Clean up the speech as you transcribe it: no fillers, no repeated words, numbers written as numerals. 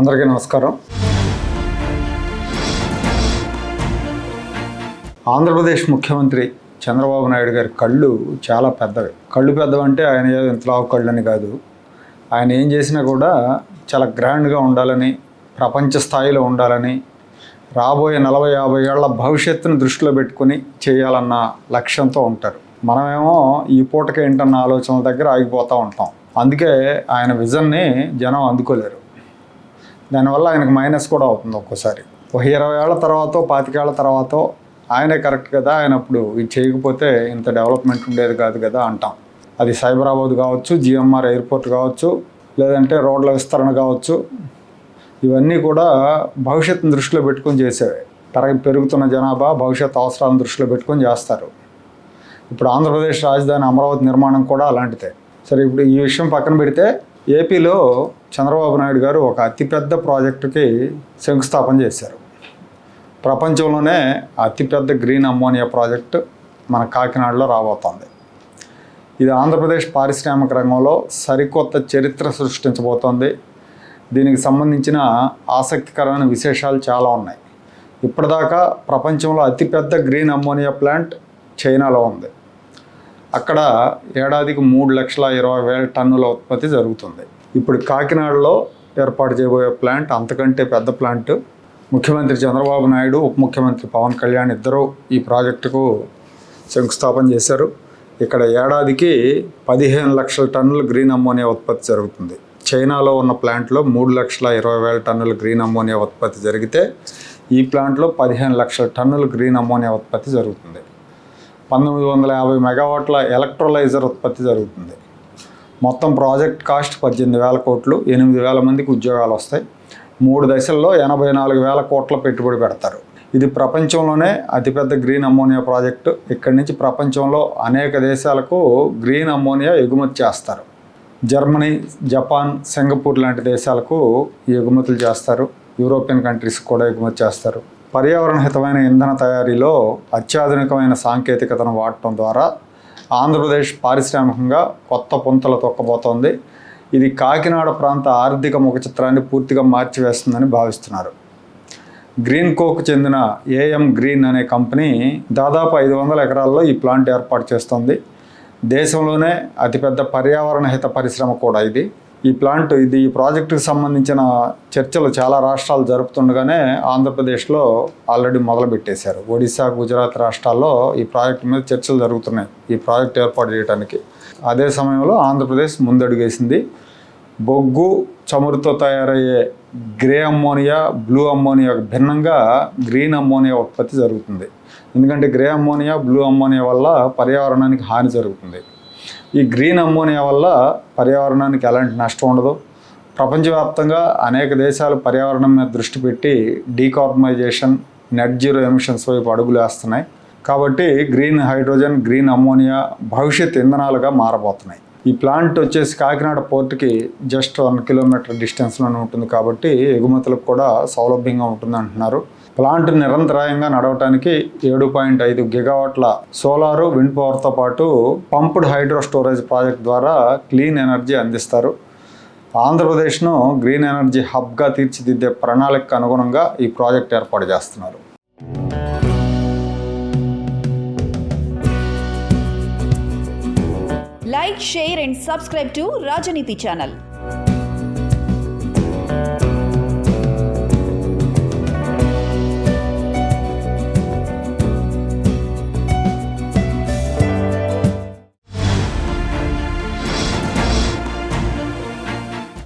అందరికీ నమస్కారం. ఆంధ్రప్రదేశ్ ముఖ్యమంత్రి చంద్రబాబు నాయుడు గారి కళ్ళు చాలా పెద్దవి. కళ్ళు పెద్దవంటే ఆయన ఏదో ఇంతలావు కళ్ళు అని కాదు. ఆయన ఏం చేసినా కూడా చాలా గ్రాండ్గా ఉండాలని, ప్రపంచ స్థాయిలో ఉండాలని, రాబోయే 40-50 ఏళ్ల భవిష్యత్తును దృష్టిలో పెట్టుకుని చేయాలన్న లక్ష్యంతో ఉంటారు. మనమేమో ఈ పూటకి ఏంటన్న ఆలోచనల దగ్గర ఆగిపోతూ ఉంటాం. అందుకే ఆయన విజన్ని జనం అందుకోలేరు. దానివల్ల ఆయనకు మైనస్ కూడా అవుతుంది ఒక్కోసారి. ఒక 20 ఏళ్ల తర్వాత, 25 ఏళ్ల తర్వాత ఆయనే కరెక్ట్ కదా, ఆయన అప్పుడు ఇది చేయకపోతే ఇంత డెవలప్మెంట్ ఉండేది కాదు కదా అంటాం. అది సైబరాబాద్ కావచ్చు, జిఎంఆర్ ఎయిర్పోర్ట్ కావచ్చు, లేదంటే రోడ్ల విస్తరణ కావచ్చు. ఇవన్నీ కూడా భవిష్యత్తును దృష్టిలో పెట్టుకొని చేసేవి. పెరుగుతున్న జనాభా భవిష్యత్ అవసరాలను దృష్టిలో పెట్టుకొని చేస్తారు. ఇప్పుడు ఆంధ్రప్రదేశ్ రాజధాని అమరావతి నిర్మాణం కూడా అలాంటిదే. సరే, ఇప్పుడు ఈ విషయం పక్కన పెడితే ఏపీలో చంద్రబాబు నాయుడు గారు ఒక అతిపెద్ద ప్రాజెక్టుకి శంకుస్థాపన చేశారు. ప్రపంచంలోనే అతిపెద్ద గ్రీన్ అమ్మోనియా ప్రాజెక్టు మన కాకినాడలో రాబోతోంది. ఇది ఆంధ్రప్రదేశ్ పారిశ్రామిక రంగంలో సరికొత్త చరిత్ర సృష్టించబోతోంది. దీనికి సంబంధించిన ఆసక్తికరమైన విశేషాలు చాలా ఉన్నాయి. ఇప్పటిదాకా ప్రపంచంలో అతిపెద్ద గ్రీన్ అమ్మోనియా ప్లాంట్ చైనాలో ఉంది. అక్కడ ఏడాదికి 3,20,000 టన్నుల ఉత్పత్తి జరుగుతుంది. ఇప్పుడు కాకినాడలో ఏర్పాటు చేయబోయే ప్లాంట్ అంతకంటే పెద్ద ప్లాంట్. ముఖ్యమంత్రి చంద్రబాబు నాయుడు, ఉప ముఖ్యమంత్రి పవన్ కళ్యాణ్ ఇద్దరూ ఈ ప్రాజెక్టుకు శంకుస్థాపన చేశారు. ఇక్కడ ఏడాదికి 15 లక్షల టన్నుల గ్రీన్ అమ్మోనియా ఉత్పత్తి జరుగుతుంది. చైనాలో ఉన్న ప్లాంట్లో 3,20,000 టన్నుల గ్రీన్ అమ్మోనియా ఉత్పత్తి జరిగితే ఈ ప్లాంట్లో 15 లక్షల టన్నుల గ్రీన్ అమ్మోనియా ఉత్పత్తి జరుగుతుంది. 1950 మెగావాట్ల ఎలక్ట్రోలైజర్ ఉత్పత్తి జరుగుతుంది. మొత్తం ప్రాజెక్ట్ కాస్ట్ 18,000 కోట్లు, 8,000 మందికి ఉద్యోగాలు వస్తాయి. 3 దశల్లో 84,000 కోట్ల పెట్టుబడి పెడతారు. ఇది ప్రపంచంలోనే అతిపెద్ద గ్రీన్ అమ్మోనియా ప్రాజెక్టు. ఇక్కడి నుంచి ప్రపంచంలో అనేక దేశాలకు గ్రీన్ అమ్మోనియా ఎగుమతి చేస్తారు. జర్మనీ, జపాన్, సింగపూర్ లాంటి దేశాలకు ఈ ఎగుమతులు చేస్తారు. యూరోపియన్ కంట్రీస్ కూడా ఎగుమతి చేస్తారు. పర్యావరణ హితమైన ఇంధన తయారీలో అత్యాధునికమైన సాంకేతికతను వాడటం ద్వారా ఆంధ్రప్రదేశ్ పారిశ్రామికంగా కొత్త పుంతలు తొక్కబోతోంది. ఇది కాకినాడ ప్రాంత ఆర్థిక ముఖ చిత్రాన్ని పూర్తిగా మార్చివేస్తుందని భావిస్తున్నారు. గ్రీన్ కోకు చెందిన ఏఎం గ్రీన్ అనే కంపెనీ దాదాపు 500 ఎకరాల్లో ఈ ప్లాంట్ ఏర్పాటు చేస్తోంది. దేశంలోనే అతిపెద్ద పర్యావరణ హిత పరిశ్రమ కూడా ఇది. ఈ ప్రాజెక్టుకు సంబంధించిన చర్చలు చాలా రాష్ట్రాలు జరుపుతుండగానే ఆంధ్రప్రదేశ్లో ఆల్రెడీ మొదలుపెట్టేశారు. ఒడిశా, గుజరాత్ రాష్ట్రాల్లో ఈ ప్రాజెక్టు మీద చర్చలు జరుగుతున్నాయి, ఈ ప్రాజెక్టు ఏర్పాటు చేయడానికి. అదే సమయంలో ఆంధ్రప్రదేశ్ ముందడుగేసింది. బొగ్గు, చమురుతో తయారయ్యే గ్రే అమ్మోనియా, బ్లూ అమ్మోనియాకు భిన్నంగా గ్రీన్ అమ్మోనియా ఉత్పత్తి జరుగుతుంది. ఎందుకంటే గ్రే అమ్మోనియా, బ్లూ అమ్మోనియా వల్ల పర్యావరణానికి హాని జరుగుతుంది. ఈ గ్రీన్ అమ్మోనియా వల్ల పర్యావరణానికి ఎలాంటి నష్టం ఉండదు. ప్రపంచవ్యాప్తంగా అనేక దేశాలు పర్యావరణం మీద దృష్టి పెట్టి డీకార్బనైజేషన్, నెట్ జీరో ఎమిషన్స్ వైపు అడుగులు వేస్తున్నాయి. కాబట్టి గ్రీన్ హైడ్రోజన్, గ్రీన్ అమ్మోనియా భవిష్యత్ ఇంధనాలుగా మారబోతున్నాయి. ఈ ప్లాంట్ వచ్చేసి కాకినాడ పోర్టుకి జస్ట్ 1 కిలోమీటర్ డిస్టెన్స్లోనే ఉంటుంది. కాబట్టి ఎగుమతులకు కూడా సౌలభ్యంగా ఉంటుంది అంటున్నారు. ప్లాంట్ నిరంతరాయంగా నడవటానికి 7.5 గిగావాట్ల సోలారు, విండ్ పవర్తో పాటు పంప్డ్ హైడ్రో స్టోరేజ్ ప్రాజెక్ట్ ద్వారా క్లీన్ ఎనర్జీ అందిస్తారు. ఆంధ్రప్రదేశ్ను గ్రీన్ ఎనర్జీ హబ్గా తీర్చిదిద్దే ప్రణాళికకు అనుగుణంగా ఈ ప్రాజెక్ట్ ఏర్పాటు చేస్తున్నారు. Like, share and subscribe to Rajaniti channel.